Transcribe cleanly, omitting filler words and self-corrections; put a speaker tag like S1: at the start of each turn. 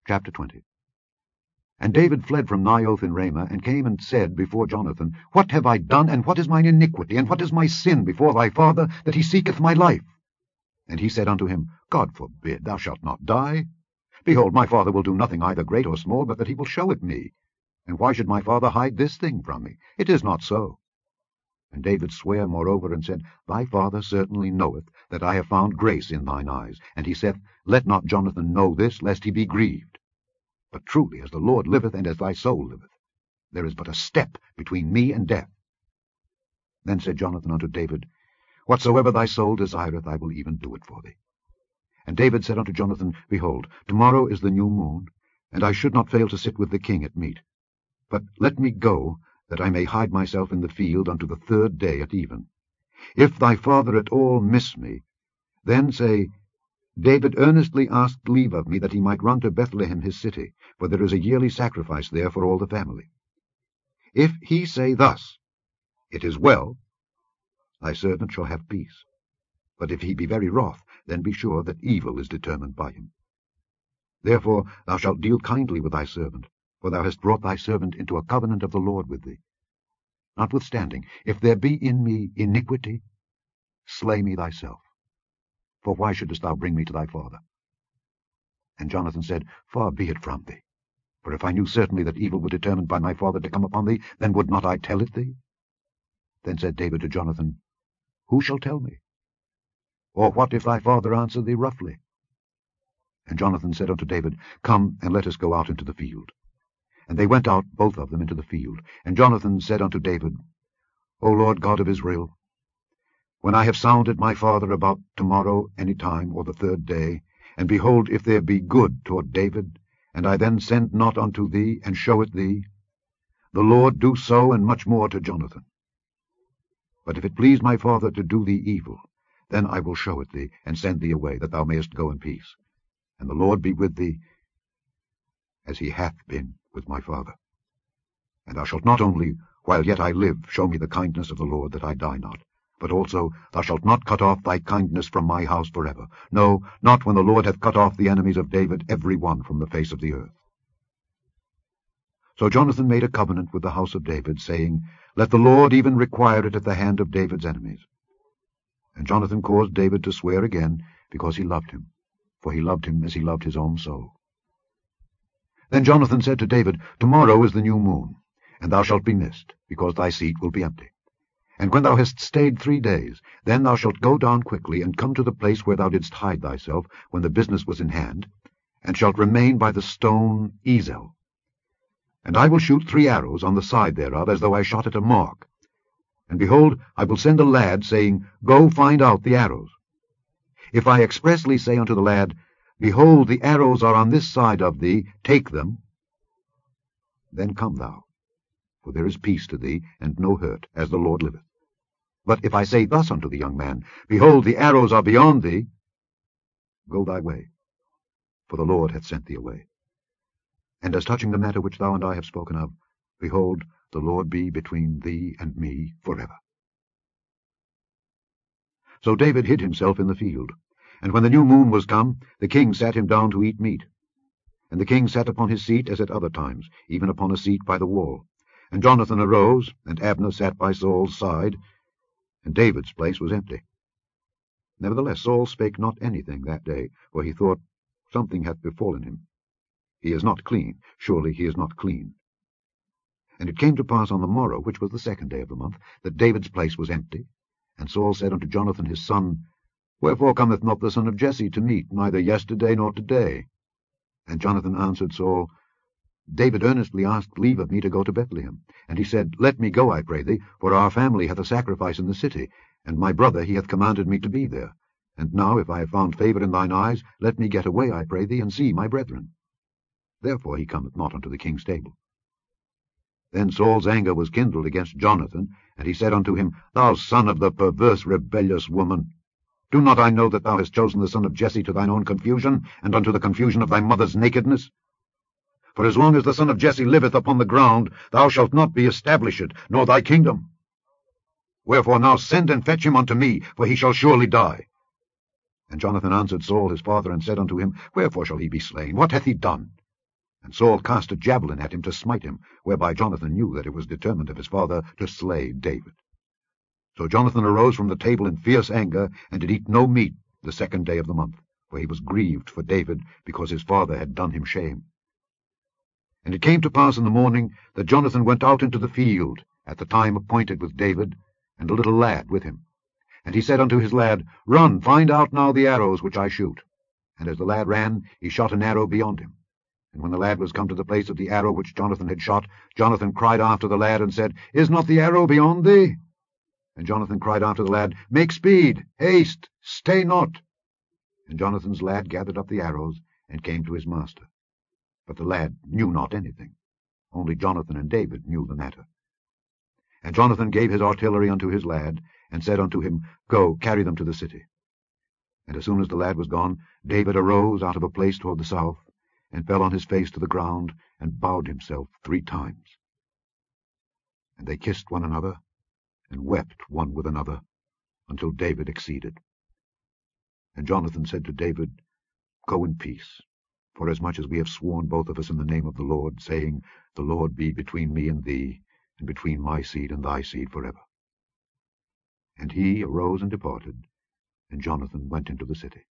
S1: Chapter 20. And David fled from Naioth in Ramah, and came and said before Jonathan, What have I done, and what is mine iniquity, and what is my sin before thy father, that he seeketh my life? And he said unto him, God forbid, thou shalt not die. Behold, my father will do nothing either great or small, but that he will show it me. And why should my father hide this thing from me? It is not so. And David sware moreover, and said, Thy father certainly knoweth that I have found grace in thine eyes. And he saith, Let not Jonathan know this, lest he be grieved. But truly, as the Lord liveth, and as thy soul liveth, there is but a step between me and death. Then said Jonathan unto David, Whatsoever thy soul desireth, I will even do it for thee. And David said unto Jonathan, Behold, tomorrow is the new moon, and I should not fail to sit with the king at meat. But let me go, that I may hide myself in the field unto the 3rd day at even. If thy father at all miss me, then say, David earnestly asked leave of me that he might run to Bethlehem his city, for there is a yearly sacrifice there for all the family. If he say thus, It is well, thy servant shall have peace. But if he be very wroth, then be sure that evil is determined by him. Therefore thou shalt deal kindly with thy servant, for thou hast brought thy servant into a covenant of the Lord with thee. Notwithstanding, if there be in me iniquity, slay me thyself. For why shouldest thou bring me to thy father? And Jonathan said, Far be it from thee. For if I knew certainly that evil were determined by my father to come upon thee, then would not I tell it thee? Then said David to Jonathan, Who shall tell me? Or what if thy father answer thee roughly? And Jonathan said unto David, Come, and let us go out into the field. And they went out, both of them, into the field. And Jonathan said unto David, O Lord God of Israel, when I have sounded my father about tomorrow any time, or the 3rd day, and behold, if there be good toward David, and I then send not unto thee, and show it thee, the Lord do so, and much more to Jonathan. But if it please my father to do thee evil, then I will show it thee, and send thee away, that thou mayest go in peace. And the Lord be with thee, as he hath been with my father. And thou shalt not only, while yet I live, show me the kindness of the Lord, that I die not, but also thou shalt not cut off thy kindness from my house forever. No, not when the Lord hath cut off the enemies of David, every one from the face of the earth. So Jonathan made a covenant with the house of David, saying, Let the Lord even require it at the hand of David's enemies. And Jonathan caused David to swear again, because he loved him, for he loved him as he loved his own soul. Then Jonathan said to David, Tomorrow is the new moon, and thou shalt be missed, because thy seat will be empty. And when thou hast stayed 3 days, then thou shalt go down quickly, and come to the place where thou didst hide thyself, when the business was in hand, and shalt remain by the stone Ezel. And I will shoot 3 arrows on the side thereof, as though I shot at a mark. And behold, I will send a lad, saying, Go find out the arrows. If I expressly say unto the lad, Behold, the arrows are on this side of thee, take them, then come thou, for there is peace to thee, and no hurt, as the Lord liveth. But if I say thus unto the young man, Behold, the arrows are beyond thee, go thy way, for the Lord hath sent thee away. And as touching the matter which thou and I have spoken of, behold, the Lord be between thee and me forever. So David hid himself in the field. And when the new moon was come, the king sat him down to eat meat. And the king sat upon his seat as at other times, even upon a seat by the wall. And Jonathan arose, and Abner sat by Saul's side, and David's place was empty. Nevertheless Saul spake not anything that day, for he thought, Something hath befallen him. He is not clean, surely he is not clean. And it came to pass on the morrow, which was the 2nd day of the month, that David's place was empty. And Saul said unto Jonathan his son, Wherefore cometh not the son of Jesse to meat, neither yesterday nor today? And Jonathan answered Saul, David earnestly asked leave of me to go to Bethlehem. And he said, Let me go, I pray thee, for our family hath a sacrifice in the city, and my brother he hath commanded me to be there. And now, if I have found favour in thine eyes, let me get away, I pray thee, and see my brethren. Therefore he cometh not unto the king's table. Then Saul's anger was kindled against Jonathan, and he said unto him, Thou son of the perverse rebellious woman, do not I know that thou hast chosen the son of Jesse to thine own confusion, and unto the confusion of thy mother's nakedness? For as long as the son of Jesse liveth upon the ground, thou shalt not be established, nor thy kingdom. Wherefore now send and fetch him unto me, for he shall surely die. And Jonathan answered Saul his father, and said unto him, Wherefore shall he be slain? What hath he done? And Saul cast a javelin at him to smite him, whereby Jonathan knew that it was determined of his father to slay David. So Jonathan arose from the table in fierce anger, and did eat no meat the 2nd day of the month, for he was grieved for David, because his father had done him shame. And it came to pass in the morning that Jonathan went out into the field at the time appointed with David, and a little lad with him. And he said unto his lad, Run, find out now the arrows which I shoot. And as the lad ran, he shot an arrow beyond him. And when the lad was come to the place of the arrow which Jonathan had shot, Jonathan cried after the lad, and said, Is not the arrow beyond thee? And Jonathan cried after the lad, Make speed, haste, stay not. And Jonathan's lad gathered up the arrows, and came to his master. But the lad knew not anything. Only Jonathan and David knew the matter. And Jonathan gave his artillery unto his lad, and said unto him, Go, carry them to the city. And as soon as the lad was gone, David arose out of a place toward the south, and fell on his face to the ground, and bowed himself 3 times. And they kissed one another, and wept one with another, until David exceeded. And Jonathan said to David, Go in peace, forasmuch as we have sworn both of us in the name of the Lord, saying, The Lord be between me and thee, and between my seed and thy seed forever. And he arose and departed, and Jonathan went into the city.